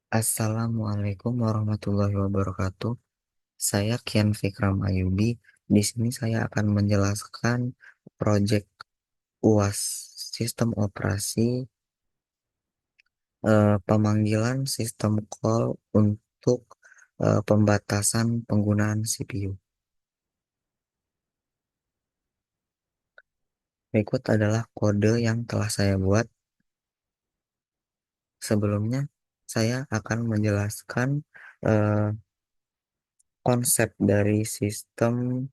Assalamualaikum warahmatullahi wabarakatuh. Saya Kian Fikram Ayubi. Di sini saya akan menjelaskan proyek UAS Sistem Operasi pemanggilan sistem call untuk pembatasan penggunaan CPU. Berikut adalah kode yang telah saya buat. Sebelumnya, saya akan menjelaskan eh, konsep dari sistem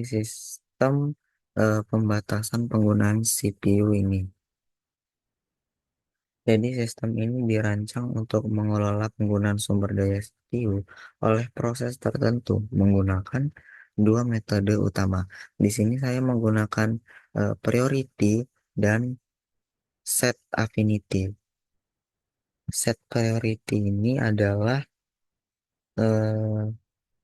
sistem pembatasan penggunaan CPU ini. Jadi sistem ini dirancang untuk mengelola penggunaan sumber daya CPU oleh proses tertentu menggunakan dua metode utama. Di sini saya menggunakan priority dan set affinity. Set priority ini adalah eh,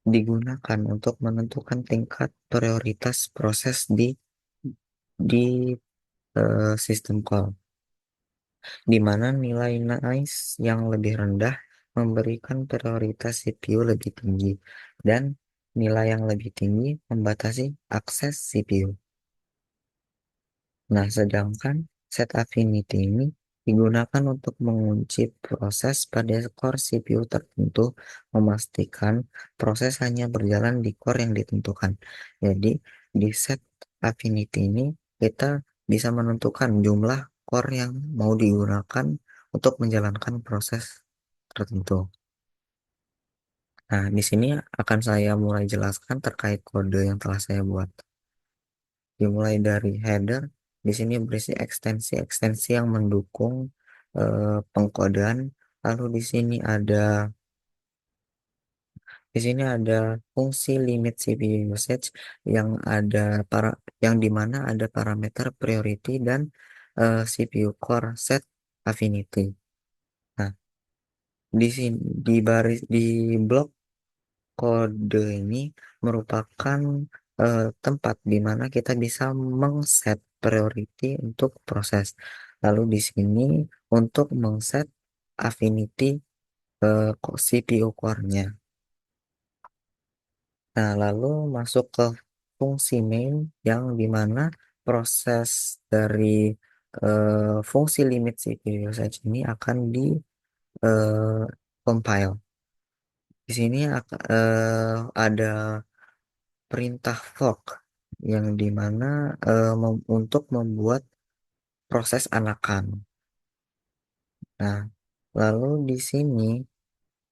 digunakan untuk menentukan tingkat prioritas proses di sistem call, di mana nilai noise yang lebih rendah memberikan prioritas CPU lebih tinggi, dan nilai yang lebih tinggi membatasi akses CPU. Nah, sedangkan set affinity ini digunakan untuk mengunci proses pada core CPU tertentu, memastikan proses hanya berjalan di core yang ditentukan. Jadi, di set affinity ini kita bisa menentukan jumlah core yang mau digunakan untuk menjalankan proses tertentu. Nah, di sini akan saya mulai jelaskan terkait kode yang telah saya buat. Dimulai dari header, di sini berisi ekstensi-ekstensi yang mendukung pengkodean. Lalu di sini ada fungsi limit CPU usage yang ada yang dimana ada parameter priority dan CPU core set affinity. Nah, di sini di blok kode ini merupakan tempat di mana kita bisa mengset priority untuk proses. Lalu di sini untuk mengset affinity CPU core-nya. Nah, lalu masuk ke fungsi main yang dimana proses dari fungsi limit CPU usage ini akan di compile. Di sini ada perintah fork yang dimana untuk membuat proses anakan. Nah, lalu di sini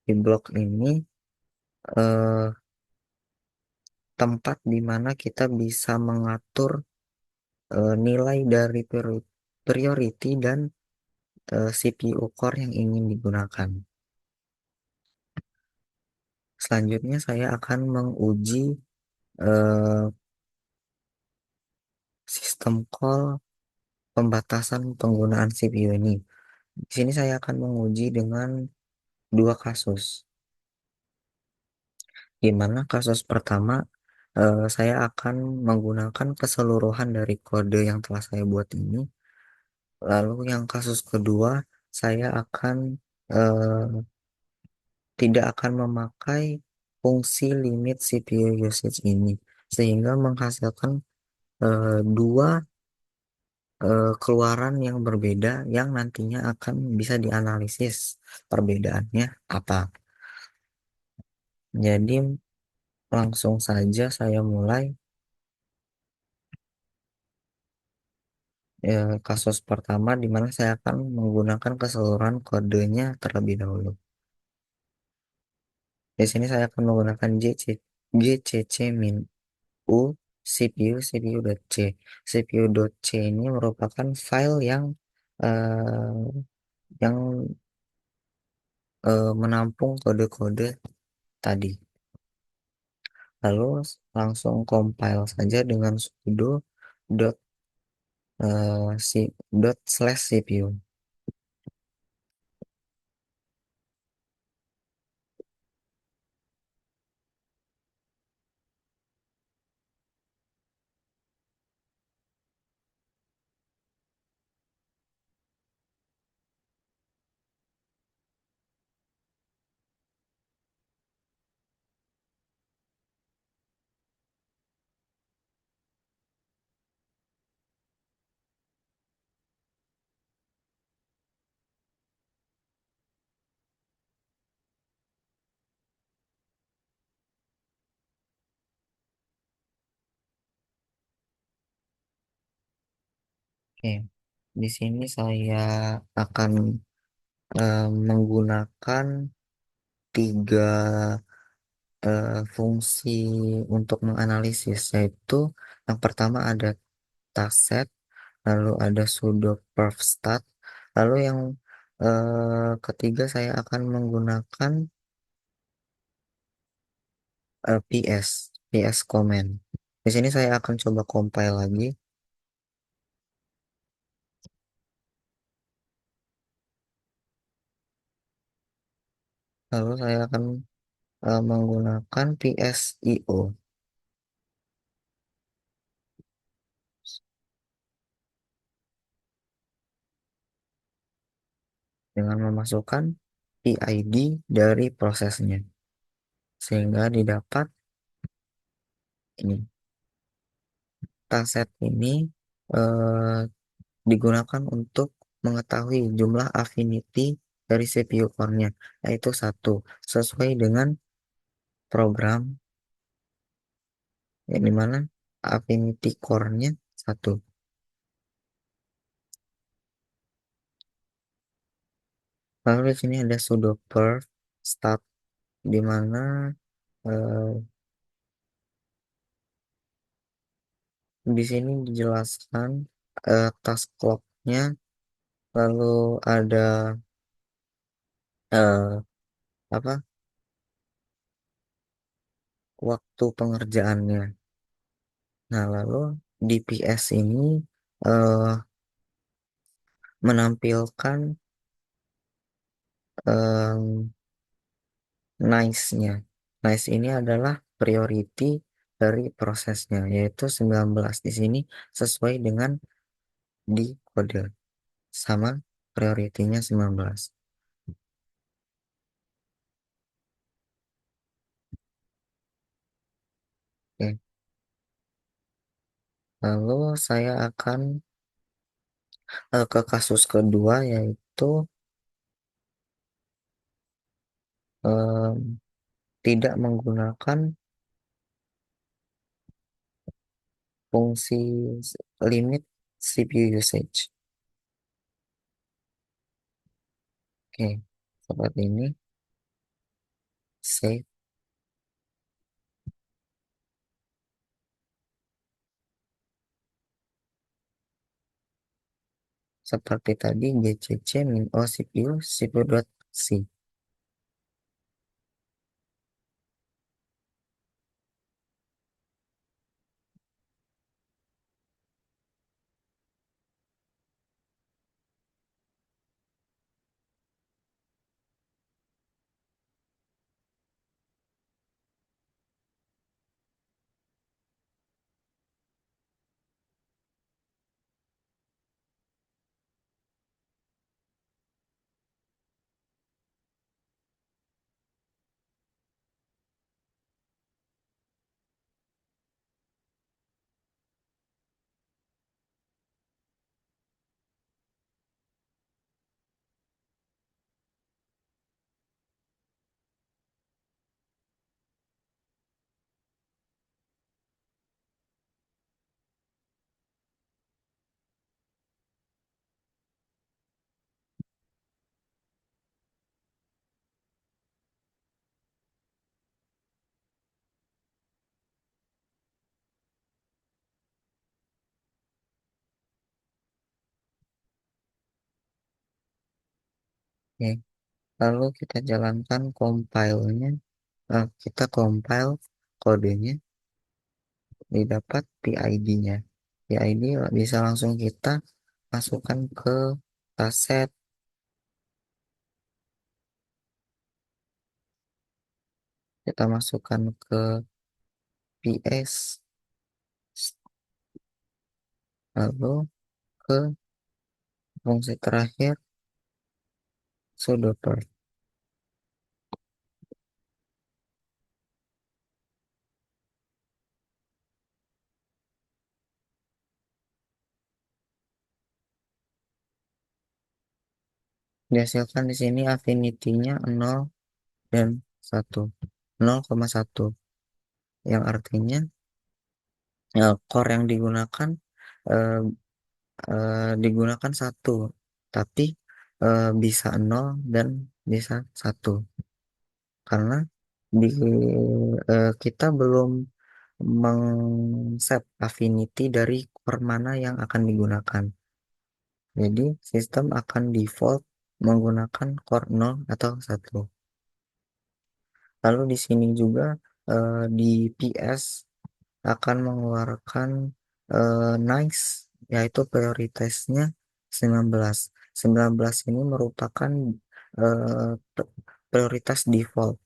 di blok ini eh, tempat di mana kita bisa mengatur nilai dari priority dan CPU core yang ingin digunakan. Selanjutnya saya akan menguji eh, sistem call pembatasan penggunaan CPU ini. Di sini saya akan menguji dengan dua kasus. Di mana kasus pertama saya akan menggunakan keseluruhan dari kode yang telah saya buat ini. Lalu yang kasus kedua saya akan eh, tidak akan memakai fungsi limit CPU usage ini, sehingga menghasilkan dua keluaran yang berbeda yang nantinya akan bisa dianalisis perbedaannya apa. Jadi langsung saja saya mulai. Kasus pertama di mana saya akan menggunakan keseluruhan kodenya terlebih dahulu. Di sini saya akan menggunakan GCC min U CPU.c. CPU.c ini merupakan file yang menampung kode-kode tadi. Lalu langsung compile saja dengan sudo dot slash CPU. Oke, di sini saya akan menggunakan tiga fungsi untuk menganalisis, yaitu yang pertama ada task set, lalu ada sudo perf stat, lalu yang ketiga saya akan menggunakan ps command. Di sini saya akan coba compile lagi, lalu saya akan menggunakan psio dengan memasukkan PID dari prosesnya, sehingga didapat ini. Taset ini eh, digunakan untuk mengetahui jumlah affinity dari CPU core-nya, yaitu satu, sesuai dengan program yang dimana affinity core-nya satu. Lalu di sini ada sudo perf stat, di mana eh, di sini dijelaskan task clock-nya, lalu ada eh, apa waktu pengerjaannya. Nah, lalu di PS ini eh, menampilkan em, nice-nya. Nice ini adalah priority dari prosesnya, yaitu 19 di sini sesuai dengan di kode sama prioritinya 19. Oke. Lalu saya akan ke kasus kedua, yaitu em, tidak menggunakan fungsi limit CPU usage. Oke, seperti ini. Save. Seperti tadi gcc min o CPU.c. Oke, lalu kita jalankan compile-nya. Kita compile kodenya, didapat PID-nya. PID bisa langsung kita masukkan ke taset, kita masukkan ke PS, lalu ke fungsi terakhir sudo perf. Dihasilkan di sini affinity-nya 0 dan 1. 0,1 yang artinya core yang digunakan eh, digunakan satu, tapi bisa nol dan bisa satu, karena di kita belum meng-set affinity dari core mana yang akan digunakan. Jadi sistem akan default menggunakan core 0 atau satu. Lalu di sini juga di PS akan mengeluarkan nice, yaitu prioritasnya 19. 19 ini merupakan prioritas default,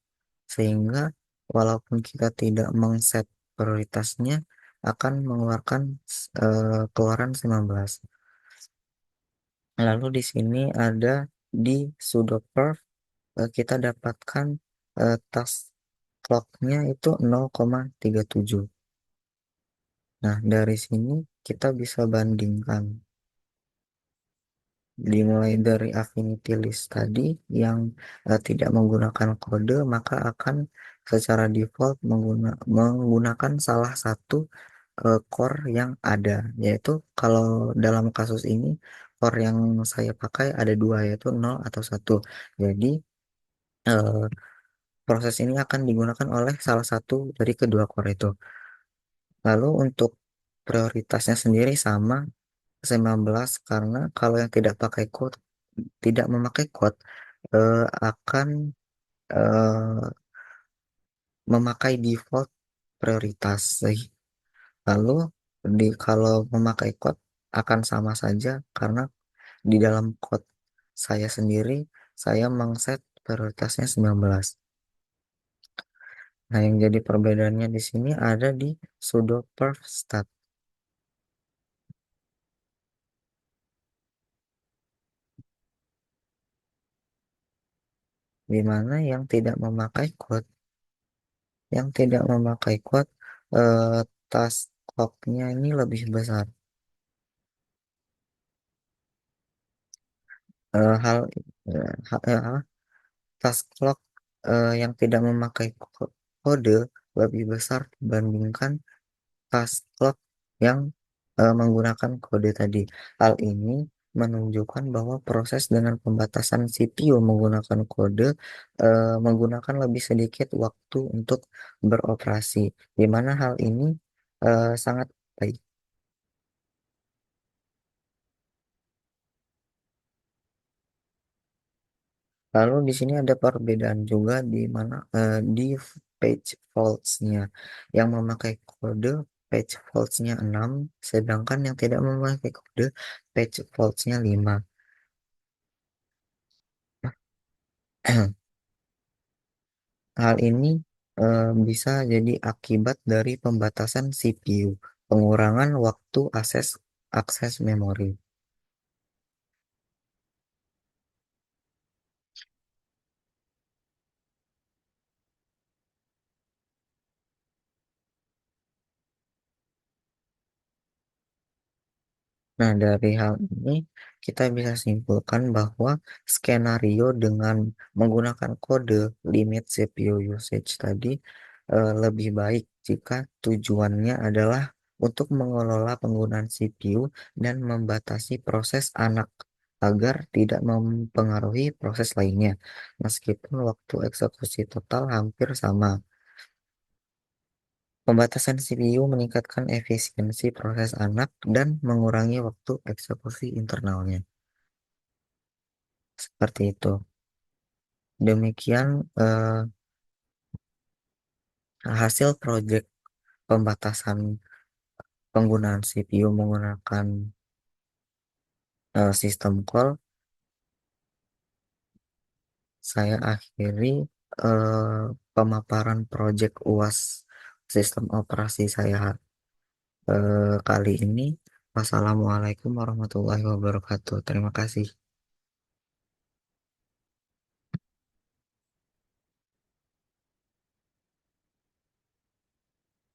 sehingga walaupun kita tidak mengset prioritasnya akan mengeluarkan keluaran 19. Lalu di sini ada di sudoperf kita dapatkan task clock-nya itu 0,37. Nah, dari sini kita bisa bandingkan, dimulai dari affinity list tadi yang tidak menggunakan kode, maka akan secara default menggunakan salah satu core yang ada, yaitu kalau dalam kasus ini core yang saya pakai ada dua, yaitu 0 atau satu. Jadi eh, proses ini akan digunakan oleh salah satu dari kedua core itu. Lalu untuk prioritasnya sendiri sama 19, karena kalau yang tidak memakai quote akan eh, memakai default prioritas. Lalu kalau memakai quote akan sama saja, karena di dalam code saya sendiri saya mengset prioritasnya 19. Nah, yang jadi perbedaannya di sini ada di sudo perf stat, di mana yang tidak memakai quote eh, task clock-nya ini lebih besar. Eh, hal apa, task clock yang tidak memakai kode lebih besar dibandingkan task clock yang menggunakan kode tadi. Hal ini menunjukkan bahwa proses dengan pembatasan CPU menggunakan kode menggunakan lebih sedikit waktu untuk beroperasi, di mana hal ini sangat baik. Lalu di sini ada perbedaan juga di mana di page faults-nya. Yang memakai kode page faults-nya 6, sedangkan yang tidak memakai kode page faults-nya 5. Hal ini bisa jadi akibat dari pembatasan CPU, pengurangan waktu akses memori. Nah, dari hal ini kita bisa simpulkan bahwa skenario dengan menggunakan kode limit CPU usage tadi lebih baik jika tujuannya adalah untuk mengelola penggunaan CPU dan membatasi proses anak agar tidak mempengaruhi proses lainnya, meskipun waktu eksekusi total hampir sama. Pembatasan CPU meningkatkan efisiensi proses anak dan mengurangi waktu eksekusi internalnya. Seperti itu. Demikian hasil proyek pembatasan penggunaan CPU menggunakan sistem call. Saya akhiri pemaparan proyek UAS sistem operasi saya kali ini. Wassalamualaikum warahmatullahi wabarakatuh. Terima kasih.